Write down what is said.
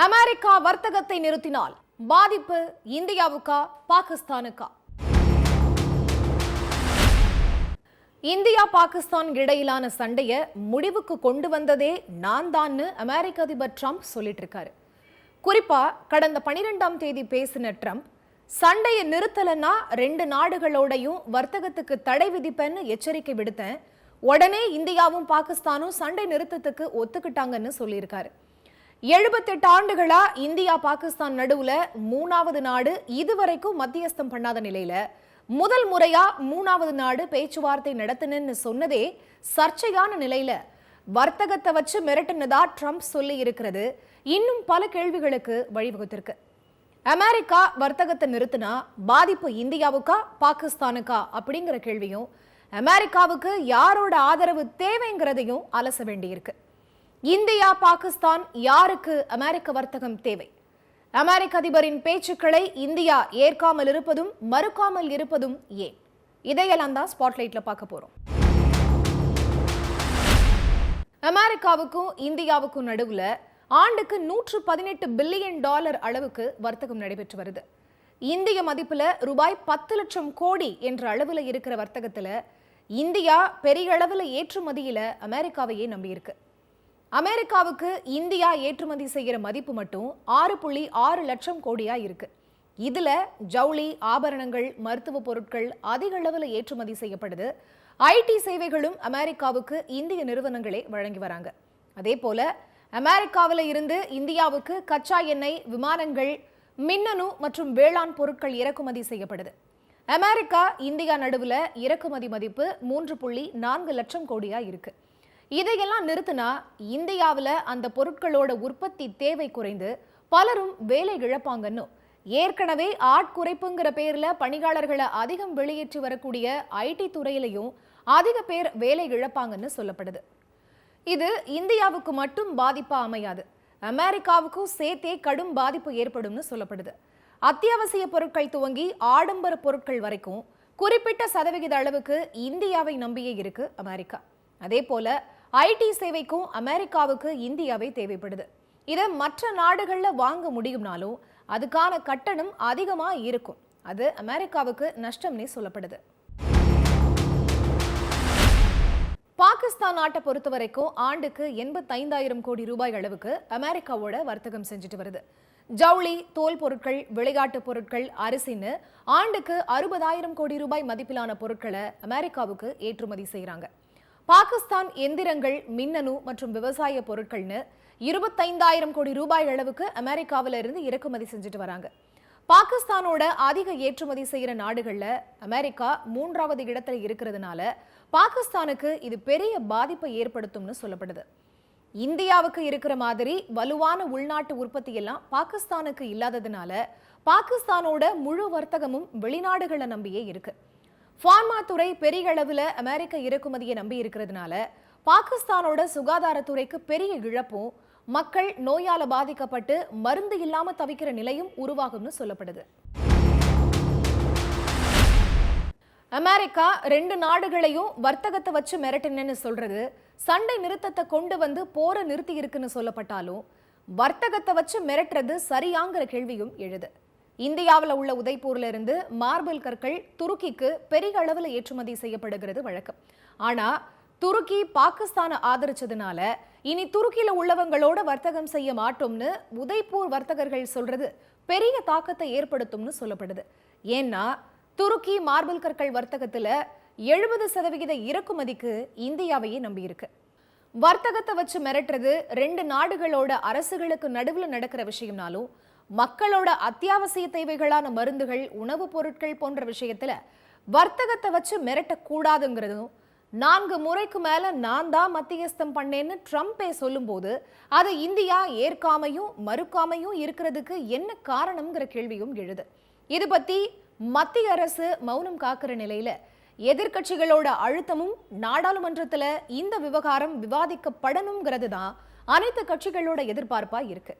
America வர்த்தகத்தை நிறுத்தினால் பாதிப்பு இந்தியாவுக்கா பாகிஸ்தானுக்கா? இந்தியா பாகிஸ்தான் இடையிலான சண்டையை முடிவுக்கு கொண்டு வந்ததே நான் தான்னு அமெரிக்க அதிபர் ட்ரம்ப் சொல்லிட்டு இருக்காரு. குறிப்பா கடந்த 12ஆம் தேதி பேசின ட்ரம்ப் சண்டையை நிறுத்தலன்னா 2 நாடுகளோடையும் வர்த்தகத்துக்கு தடை விதிப்பேன்னு எச்சரிக்கை விடுத்தேன். உடனே இந்தியாவும் பாகிஸ்தானும் சண்டை நிறுத்தத்துக்கு ஒத்துக்கிட்டாங்கன்னு சொல்லியிருக்காரு. 78 ஆண்டுகளா இந்தியா பாகிஸ்தான் நடுவுல 3வது நாடு இதுவரைக்கும் மத்தியஸ்தம் பண்ணாத நிலையில முதல் முறையா 3வது நாடு பேச்சுவார்த்தை நடத்தினு சொன்னதே சர்ச்சையான நிலையில வர்த்தகத்தை வச்சு மிரட்டினதா ட்ரம்ப் சொல்லி இருக்கிறது இன்னும் பல கேள்விகளுக்கு வழிவகுத்திருக்கு. அமெரிக்கா வர்த்தகத்தை நிறுத்தினா பாதிப்பு இந்தியாவுக்கா பாகிஸ்தானுக்கா அப்படிங்கிற கேள்வியும் அமெரிக்காவுக்கு யாரோட ஆதரவு தேவைங்கிறதையும் அலச வேண்டியிருக்கு. இந்தியா பாகிஸ்தான் யாருக்கு அமெரிக்க வர்த்தகம் தேவை? அமெரிக்க அதிபரின் பேச்சுக்களை இந்தியா ஏற்காமல் இருப்பதும் மறுக்காமல் இருப்பதும் ஏன்? இதையெல்லாம் தான் ஸ்பாட்லைட்ல பார்க்க போறோம். அமெரிக்காவுக்கும் இந்தியாவுக்கும் நடுவுல ஆண்டுக்கு $118 பில்லியன் அளவுக்கு வர்த்தகம் நடைபெற்று வருது. இந்திய மதிப்புல ரூபாய் 10 லட்சம் கோடி என்ற அளவுல இருக்கிற வர்த்தகத்துல இந்தியா பெரிய அளவுல ஏற்றுமதியில அமெரிக்காவையே நம்பியிருக்கு. அமெரிக்காவுக்கு இந்தியா ஏற்றுமதி செய்கிற மதிப்பு மட்டும் 6.6 லட்சம் கோடியா இருக்கு. இதுல ஜவுளி, ஆபரணங்கள், மருத்துவ பொருட்கள் அதிக அளவுல ஏற்றுமதி செய்யப்படுது. ஐடி சேவைகளும் அமெரிக்காவுக்கு இந்திய நிறுவனங்களே வழங்கி வராங்க. அதே போல அமெரிக்காவில இருந்து இந்தியாவுக்கு கச்சா எண்ணெய், விமானங்கள், மின்னணு மற்றும் வேளாண் பொருட்கள் இறக்குமதி செய்யப்படுது. அமெரிக்கா இந்தியா நடுவுல இறக்குமதி மதிப்பு 3.4 லட்சம் கோடியா இருக்கு. இதையெல்லாம் நிறுத்தினா இந்தியாவில் அந்த பொருட்களோட உற்பத்தி தேவை குறைந்து பலரும் வேலை இழப்பாங்கன்னு ஏற்கனவே ஆட்குறைப்புங்கிற பேர்ல பணியாளர்களை அதிகம் வெளியேற்றி வரக்கூடிய ஐடி துறையிலையும் அதிக பேர் வேலை இழப்பாங்கன்னு சொல்லப்படுது. இது இந்தியாவுக்கு மட்டும் பாதிப்பா அமையாது, அமெரிக்காவுக்கும் சேர்த்தே கடும் பாதிப்பு ஏற்படும்னு சொல்லப்படுது. அத்தியாவசிய பொருட்கள் துவங்கி ஆடம்பர பொருட்கள் வரைக்கும் குறிப்பிட்ட சதவிகித அளவுக்கு இந்தியாவை நம்பியே இருக்கு அமெரிக்கா. அதே போல ஐடி சேவைக்கும் அமெரிக்காவுக்கு இந்தியாவே தேவைப்படுது. இதை மற்ற நாடுகள்ல வாங்க முடியும்னாலும் அதுக்கான கட்டணம் அதிகமா இருக்கும். அது அமெரிக்காவுக்கு நஷ்டம்னே சொல்லப்படுது. பாகிஸ்தான் நாட்டை பொறுத்த வரைக்கும் ஆண்டுக்கு 85,000 கோடி ரூபாய் அளவுக்கு அமெரிக்காவோட வர்த்தகம் செஞ்சுட்டு வருது. ஜவுளி, தோல் பொருட்கள், விளையாட்டு பொருட்கள், அரிசின்னு ஆண்டுக்கு 60,000 கோடி ரூபாய் மதிப்பிலான பொருட்களை அமெரிக்காவுக்கு ஏற்றுமதி செய்யறாங்க. பாகிஸ்தான் எந்திரங்கள், மின்னணு மற்றும் விவசாய பொருட்கள்னு 25,000 கோடி ரூபாய் அளவுக்கு அமெரிக்காவில இருந்து இறக்குமதி செஞ்சுட்டு வராங்க. பாகிஸ்தானோட அதிக ஏற்றுமதி செய்யற நாடுகள்ல அமெரிக்கா 3வது இடத்துல இருக்கிறதுனால பாகிஸ்தானுக்கு இது பெரிய பாதிப்பை ஏற்படுத்தும்னு சொல்லப்படுது. இந்தியாவுக்கு இருக்கிற மாதிரி வலுவான உள்நாட்டு உற்பத்தி எல்லாம் பாகிஸ்தானுக்கு இல்லாததுனால பாகிஸ்தானோட முழு வர்த்தகமும் வெளிநாடுகளை நம்பியே இருக்கு. ஃபார்மா துறை பெரிய அளவுல அமெரிக்க இறக்குமதியை நம்பி இருக்கிறதுனால பாகிஸ்தானோட சுகாதாரத்துறைக்கு பெரிய இழப்பும், மக்கள் நோயால பாதிக்கப்பட்டு மருந்து இல்லாம தவிக்கிற நிலையும் உருவாகும்னு சொல்லப்படுது. அமெரிக்கா 2 நாடுகளையும் வர்த்தகத்தை வச்சு மிரட்டினு சொல்றது சண்டை நிறுத்தத்தை கொண்டு வந்து போரை நிறுத்தி இருக்குன்னு சொல்லப்பட்டாலும் வர்த்தகத்தை வச்சு மிரட்டுறது சரியாங்கிற கேள்வியும் எழுது. இந்தியாவில் உள்ள உதய்பூர்ல இருந்து மார்பிள் கற்கள் துருக்கிக்கு பெரிய அளவில் ஏற்றுமதி செய்யப்படுகிறது வழக்கம். ஆனா துருக்கி பாகிஸ்தானை ஆதரிச்சதுனால இனி துருக்கியில உள்ளவங்களோட வர்த்தகம் செய்ய மாட்டோம்னு உதய்பூர் வர்த்தகர்கள் சொல்றது பெரிய தாக்கத்தை ஏற்படுத்தும்னு சொல்லப்படுது. ஏன்னா துருக்கி மார்பிள் கற்கள் வர்த்தகத்துல 70% இறக்குமதிக்கு இந்தியாவையே நம்பியிருக்கு. வர்த்தகத்தை வச்சு மிரட்டுறது 2 நாடுகளோட அரசுகளுக்கு நடுவில் நடக்கிற விஷயம்னாலும் மக்களோட அத்தியாவசிய தேவைகளான மருந்துகள், உணவுப் பொருட்கள் போன்ற விஷயத்துல வர்த்தகத்தை வச்சு மிரட்டக்கூடாதுங்கிறதும் 4 முறைக்கு மேல நான் தான் மத்தியஸ்தம் பண்ணேன்னு ட்ரம்பே சொல்லும் போது அதை இந்தியா ஏற்காமையும் மறுக்காமையும் இருக்கிறதுக்கு என்ன காரணம்ங்கிற கேள்வியும் எழுது. இது பத்தி மத்திய அரசு மௌனம் காக்கிற நிலையில எதிர்கட்சிகளோட அழுத்தமும் நாடாளுமன்றத்துல இந்த விவகாரம் விவாதிக்கப்படணுங்கிறது தான் அனைத்து கட்சிகளோட எதிர்பார்ப்பா இருக்கு.